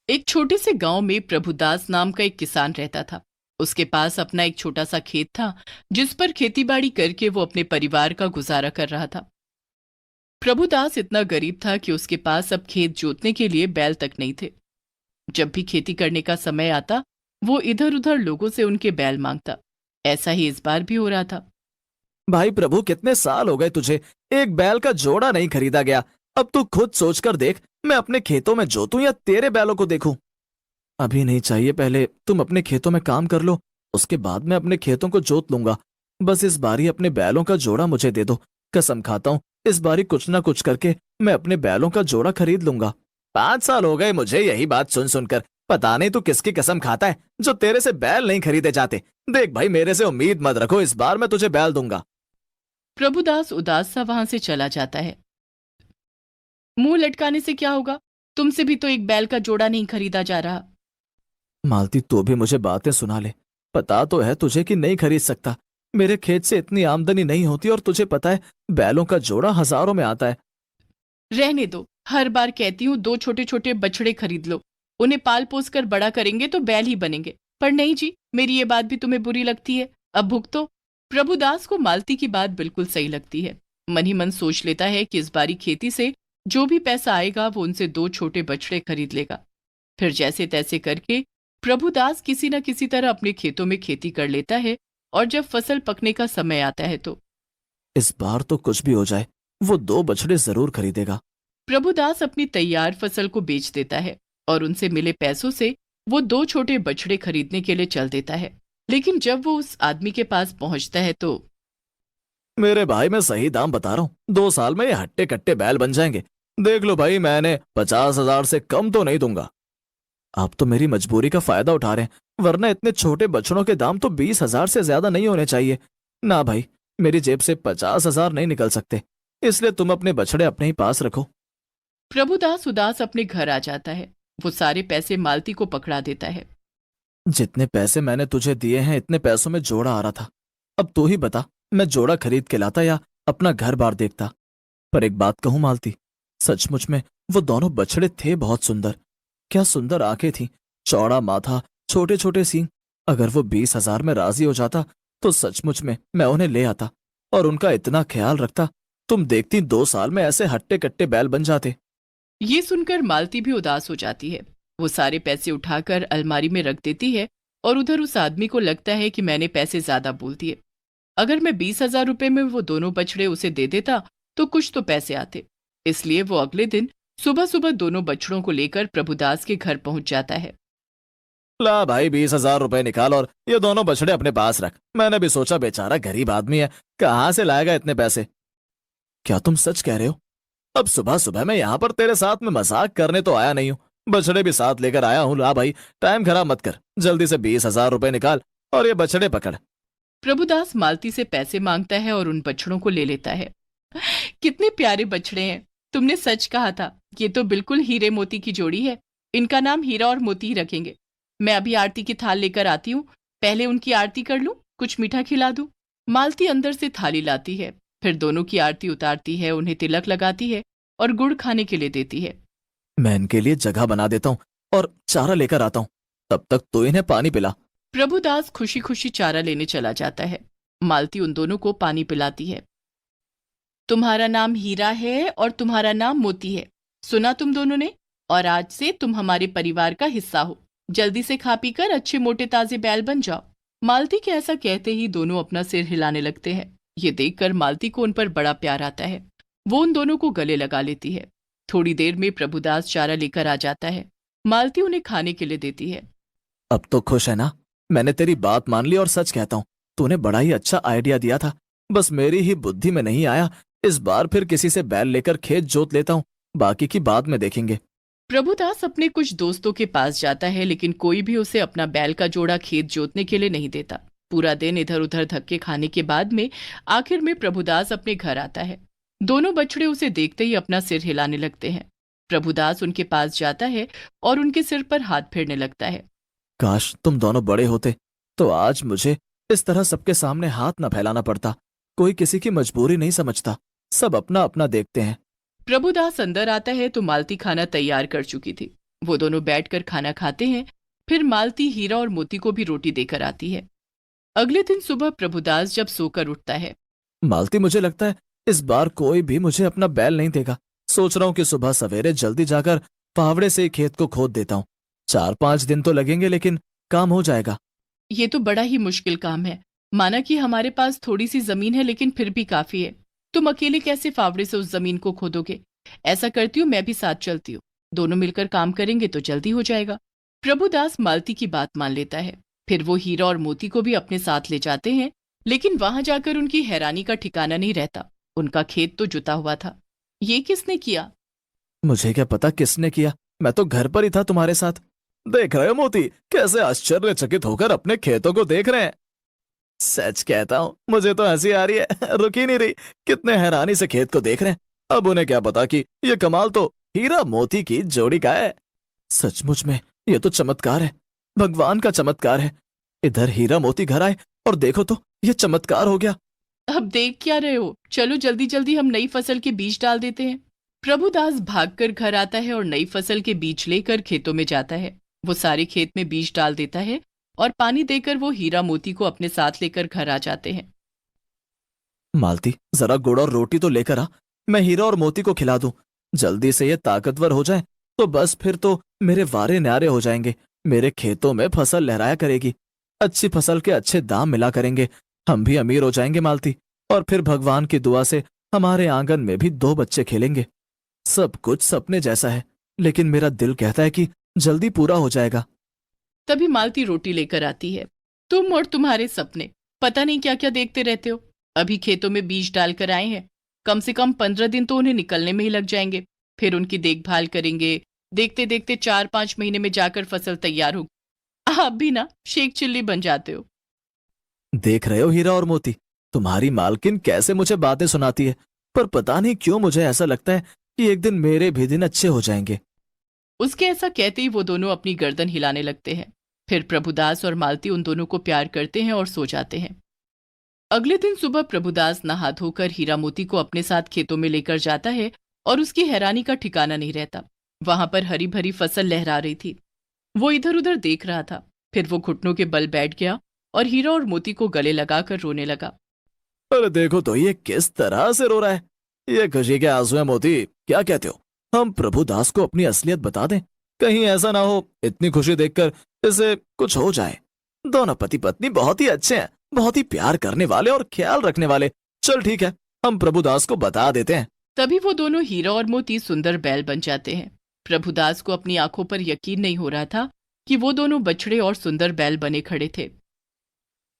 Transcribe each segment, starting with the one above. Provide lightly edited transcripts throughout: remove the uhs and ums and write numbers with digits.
एक छोटे से गांव में प्रभुदास नाम का एक किसान रहता था। उसके पास अपना एक छोटा सा खेत था, जिस पर खेतीबाड़ी करके वो अपने परिवार का गुजारा कर रहा था। प्रभुदास इतना गरीब था कि उसके पास अब खेत जोतने के लिए बैल तक नहीं थे। जब भी खेती करने का समय आता, वो इधर उधर लोगों से उनके बैल मांगता। ऐसा ही इस बार भी हो रहा था। भाई प्रभु, कितने साल हो गए तुझे एक बैल का जोड़ा नहीं खरीदा गया। अब तू खुद सोच कर देख, मैं अपने खेतों में जोतूं या तेरे बैलों को देखूं। अभी नहीं चाहिए, पहले तुम अपने खेतों में काम कर लो, उसके बाद मैं अपने खेतों को जोत लूंगा। बस इस बारी अपने बैलों का जोड़ा मुझे दे दो। कसम खाता हूँ, इस बारी कुछ ना कुछ करके मैं अपने बैलों का जोड़ा खरीद लूंगा। 5 साल हो गए मुझे यही बात सुन सुनकर। पता नहीं तू किसकी कसम खाता है जो तेरे से बैल नहीं खरीदे जाते। देख भाई, मेरे से उम्मीद मत रखो, इस बार मैं तुझे बैल दूंगा। प्रभुदास उदास सा वहां से चला जाता है। मुंह लटकाने से क्या होगा? तुमसे भी तो एक बैल का जोड़ा नहीं खरीदा जा रहा। मालती, तू भी मुझे बातें सुना ले। पता तो है तुझे कि नहीं खरीद सकता। मेरे खेत से इतनी आमदनी नहीं होती और तुझे पता है बैलों का जोड़ा हजारों में आता है। रहने दो, हर बार कहती हूँ दो छोटे छोटे बछड़े खरीद लो, उन्हें पाल पोस कर बड़ा करेंगे तो बैल ही बनेंगे। पर नहीं जी, मेरी ये बात भी तुम्हें बुरी लगती है। अब भुगतो। प्रभुदास को मालती की बात बिल्कुल सही लगती है। मन ही मन सोच लेता है कि इस बारी खेती से जो भी पैसा आएगा वो उनसे दो छोटे बछड़े खरीद लेगा। फिर जैसे तैसे करके प्रभुदास किसी न किसी तरह अपने खेतों में खेती कर लेता है। और जब फसल पकने का समय आता है तो इस बार तो कुछ भी हो जाए, वो 2 बछड़े जरूर खरीदेगा। प्रभुदास अपनी तैयार फसल को बेच देता है और उनसे मिले पैसों से वो दो छोटे बछड़े खरीदने के लिए चल देता है। लेकिन जब वो उस आदमी के पास पहुंचता है तो मेरे भाई, मैं सही दाम बता रहा हूँ, 2 साल में ये हट्टे कट्टे बैल बन जाएंगे। देख लो भाई, मैंने 50,000 से कम तो नहीं दूंगा। आप तो मेरी मजबूरी का फायदा उठा रहे हैं, वरना इतने छोटे बछड़ों के दाम तो 20,000 से ज्यादा नहीं होने चाहिए। ना भाई, मेरी जेब से 50,000 नहीं निकल सकते, इसलिए तुम अपने बछड़े अपने ही पास रखो। प्रभुदास उदास अपने घर आ जाता है। वो सारे पैसे मालती को पकड़ा देता है। जितने पैसे मैंने तुझे दिए हैं, इतने पैसों में जोड़ा आ रहा था। अब तू ही बता, मैं जोड़ा खरीद के लाता या अपना घर बार देखता। पर एक बात कहूं मालती, सचमुच में वो दोनों बछड़े थे बहुत सुंदर। क्या सुंदर आंखें थीं, चौड़ा माथा, छोटे छोटे सींग। अगर वो 20,000 में राजी हो जाता तो सचमुच में मैं उन्हें ले आता और उनका इतना ख्याल रखता। तुम देखती 2 साल में ऐसे हट्टे कट्टे बैल बन जाते। ये सुनकर मालती भी उदास हो जाती है। वो सारे पैसे उठाकर अलमारी में रख देती है और उधर उस आदमी को लगता है कि मैंने पैसे ज्यादा बोल दिए। अगर मैं 20,000 रुपए में वो दोनों बछड़े उसे दे देता तो कुछ तो पैसे आते। इसलिए वो अगले दिन सुबह सुबह दोनों बछड़ों को लेकर प्रभुदास के घर पहुंच जाता है। ला भाई, 20,000 रुपए निकाल और ये दोनों बछड़े अपने पास रख। मैंने भी सोचा बेचारा गरीब आदमी है, कहाँ से लाएगा इतने पैसे। क्या तुम सच कह रहे हो? अब सुबह सुबह मैं यहाँ पर तेरे साथ में मजाक करने तो आया नहीं हूँ, बछड़े भी साथ लेकर आया हूँ। ला भाई, टाइम खराब मत कर, जल्दी से 20,000 रुपए निकाल और ये बछड़े पकड़। प्रभुदास मालती से पैसे मांगता है और उन बछड़ों को ले लेता है। कितने प्यारे बछड़े हैं। तुमने सच कहा था, ये तो बिल्कुल हीरे मोती की जोड़ी है। इनका नाम हीरा और मोती ही रखेंगे। मैं अभी आरती की थाल लेकर आती हूँ, पहले उनकी आरती कर लूं, कुछ मीठा खिला दूं। मालती अंदर से थाली लाती है, फिर दोनों की आरती उतारती है, उन्हें तिलक लगाती है और गुड़ खाने के लिए देती है। मैं इनके लिए जगह बना देता हूँ और चारा लेकर आता हूँ, तब तक तो इन्हें पानी पिला। प्रभुदास खुशी खुशी चारा लेने चला जाता है। मालती उन दोनों को पानी पिलाती है। तुम्हारा नाम हीरा है और तुम्हारा नाम मोती है, सुना तुम दोनों ने? और आज से तुम हमारे परिवार का हिस्सा हो। जल्दी से खा पी कर अच्छे मोटे ताजे बैल बन जाओ। मालती के ऐसा कहते ही दोनों अपना सिर हिलाने लगते हैं। ये देखकर मालती को उन पर बड़ा प्यार आता है। वो उन दोनों को गले लगा लेती है। थोड़ी देर में प्रभुदास चारा लेकर आ जाता है। मालती उन्हें खाने के लिए देती है। अब तो खुश है ना? मैंने तेरी बात मान ली और सच कहता हूँ, तूने बड़ा ही अच्छा आइडिया दिया था। बस मेरी ही बुद्धि में नहीं आया। इस बार फिर किसी से बैल लेकर खेत जोत लेता हूँ, बाकी की बाद में देखेंगे। प्रभुदास अपने कुछ दोस्तों के पास जाता है, लेकिन कोई भी उसे अपना बैल का जोड़ा खेत जोतने के लिए नहीं देता। पूरा दिन इधर उधर धक्के खाने के बाद में आखिर में प्रभुदास अपने घर आता है। दोनों बछड़े उसे देखते ही अपना सिर हिलाने लगते हैं। प्रभुदास उनके पास जाता है और उनके सिर पर हाथ फेरने लगता है। काश तुम दोनों बड़े होते तो आज मुझे इस तरह सबके सामने हाथ न फैलाना पड़ता। कोई किसी की मजबूरी नहीं समझता, सब अपना अपना देखते हैं। प्रभुदास अंदर आता है तो मालती खाना तैयार कर चुकी थी। वो दोनों बैठकर खाना खाते हैं। फिर मालती हीरा और मोती को भी रोटी देकर आती है। अगले दिन सुबह प्रभुदास जब सोकर उठता है। मालती, मुझे लगता है इस बार कोई भी मुझे अपना बैल नहीं देगा। सोच रहा हूँ कि सुबह सवेरे जल्दी जाकर फावड़े से ही खेत को खोद देता हूँ। 4-5 दिन तो लगेंगे, लेकिन काम हो जाएगा। ये तो बड़ा ही मुश्किल काम है। माना कि हमारे पास थोड़ी सी जमीन है, लेकिन फिर भी काफी है। तुम अकेले कैसे फावड़े से उस जमीन को खोदोगे? ऐसा करती हूँ, मैं भी साथ चलती हूँ। दोनों मिलकर काम करेंगे तो जल्दी हो जाएगा। प्रभुदास मालती की बात मान लेता है। फिर वो हीरा और मोती को भी अपने साथ ले जाते हैं, लेकिन वहां जाकर उनकी हैरानी का ठिकाना नहीं रहता। उनका खेत तो जुता हुआ था। ये किसने किया? मुझे क्या पता किसने किया, मैं तो घर पर ही था तुम्हारे साथ। देख रहे हो मोती, कैसे आश्चर्यचकित होकर अपने खेतों को देख रहे हैं। सच कहता हूँ, मुझे तो हंसी आ रही है, रुक ही नहीं रही। कितने हैरानी से खेत को देख रहे हैं। अब उन्हें क्या पता कि ये कमाल तो हीरा मोती की जोड़ी का है। सचमुच में ये तो चमत्कार है, भगवान का चमत्कार है। इधर हीरा मोती घर आए और देखो तो ये चमत्कार हो गया। अब देख क्या रहे हो? चलो जल्दी जल्दी हम नई फसल के बीज डाल देते हैं। प्रभुदास भागकर घर आता है और नई फसल के बीज लेकर खेतों में जाता है। वो सारे खेत में बीज डाल देता है और पानी देकर वो हीरा मोती को अपने साथ लेकर घर आ जाते हैं। मालती, जरा गुड़ और रोटी तो लेकर आ, मैं हीरा और मोती को खिला दूं। जल्दी से ये ताकतवर हो जाए तो बस फिर तो मेरे वारे न्यारे हो जाएंगे। मेरे खेतों में फसल लहराया करेगी। अच्छी फसल के अच्छे दाम मिला करेंगे। हम भी अमीर हो जाएंगे मालती, और फिर भगवान की दुआ से हमारे आंगन में भी 2 बच्चे खेलेंगे। सब कुछ सपने जैसा है, लेकिन मेरा दिल कहता है कि जल्दी पूरा हो जाएगा। तभी मालती रोटी लेकर आती है। तुम और तुम्हारे सपने, पता नहीं क्या क्या देखते रहते हो। अभी खेतों में बीज डालकर आए हैं, कम से कम 15 दिन तो उन्हें निकलने में ही लग जाएंगे। फिर उनकी देखभाल करेंगे। देखते देखते 4-5 महीने में जाकर फसल तैयार होगी। आप भी ना शेख चिल्ली बन जाते हो। देख रहे हो हीरा और मोती, तुम्हारी मालकिन कैसे मुझे बातें सुनाती है, पर पता नहीं क्यों मुझे ऐसा लगता है कि एक दिन मेरे भी दिन अच्छे हो जाएंगे। उसके ऐसा कहते ही वो दोनों अपनी गर्दन हिलाने लगते हैं। फिर प्रभुदास और मालती उन दोनों को प्यार करते हैं और सो जाते हैं। अगले दिन सुबह प्रभुदास नहा धोकर हीरा मोती को अपने साथ खेतों में लेकर जाता है और उसकी हैरानी का ठिकाना नहीं रहता। वहां पर हरी भरी फसल लहरा रही थी। वो इधर उधर देख रहा था। फिर वो घुटनों के बल बैठ गया और हीरा और मोती को गले लगाकर रोने लगा। अरे देखो तो ये किस तरह से रो रहा है। ये खुशी के आंसू है मोती, क्या कहते हो? हम प्रभुदास को अपनी असलियत बता दें, कहीं ऐसा ना हो इतनी खुशी देखकर इसे कुछ हो जाए। दोनों पति पत्नी बहुत ही अच्छे हैं, बहुत ही प्यार करने वाले और ख्याल रखने वाले। चल ठीक है, हम प्रभुदास को बता देते हैं। तभी वो दोनों हीरा और मोती सुंदर बैल बन जाते हैं। प्रभुदास को अपनी आंखों पर यकीन नहीं हो रहा था कि वो दोनों बछड़े और सुंदर बैल बने खड़े थे।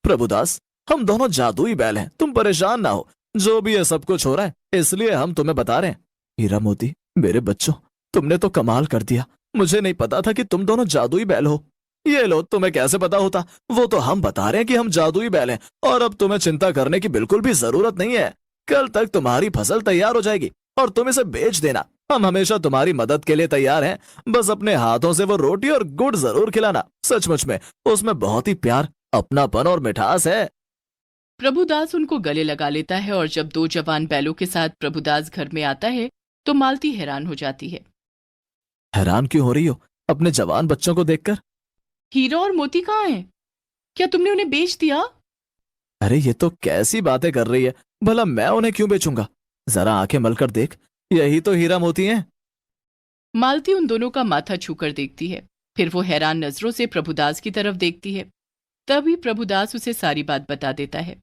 प्रभुदास, हम दोनों जादुई बैल हैं, तुम परेशान ना हो। जो भी ये सब कुछ हो रहा है इसलिए हम तुम्हें बता रहे हैं। हीरा मोती, मेरे बच्चों, तुमने तो कमाल कर दिया। मुझे नहीं पता था कि तुम दोनों जादुई बैल हो। ये लो, तुम्हें कैसे पता होता? वो तो हम बता रहे हैं कि हम जादुई बैल हैं, और अब तुम्हें चिंता करने की बिल्कुल भी जरूरत नहीं है। कल तक तुम्हारी फसल तैयार हो जाएगी और तुम इसे बेच देना। हम हमेशा तुम्हारी मदद के लिए तैयार हैं। बस अपने हाथों से वो रोटी और गुड़ जरूर खिलाना। सचमुच में उसमें बहुत ही प्यार, अपनापन और मिठास है। प्रभुदास उनको गले लगा लेता है और जब 2 जवान बैलों के साथ प्रभुदास घर में आता है तो मालती हैरान हो जाती है। हैरान क्यों हो रही हो अपने जवान बच्चों को देखकर? हीरा और मोती कहाँ हैं? क्या तुमने उन्हें बेच दिया? अरे ये तो कैसी बातें कर रही है, भला मैं उन्हें क्यों बेचूंगा? जरा आंखें मलकर देख, यही तो हीरा मोती हैं। मालती उन दोनों का माथा छूकर देखती है। फिर वो हैरान नजरों से प्रभुदास की तरफ देखती है। तभी प्रभुदास उसे सारी बात बता देता है।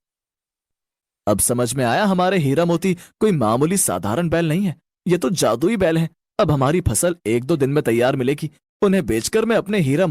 अब समझ में आया, हमारे हीरा मोती कोई मामूली साधारण बैल नहीं है, ये तो जादुई बैल हैं। अब हमारी फसल 1-2 दिन में तैयार मिलेगी। उन्हें बेचकर मैं अपने हीरा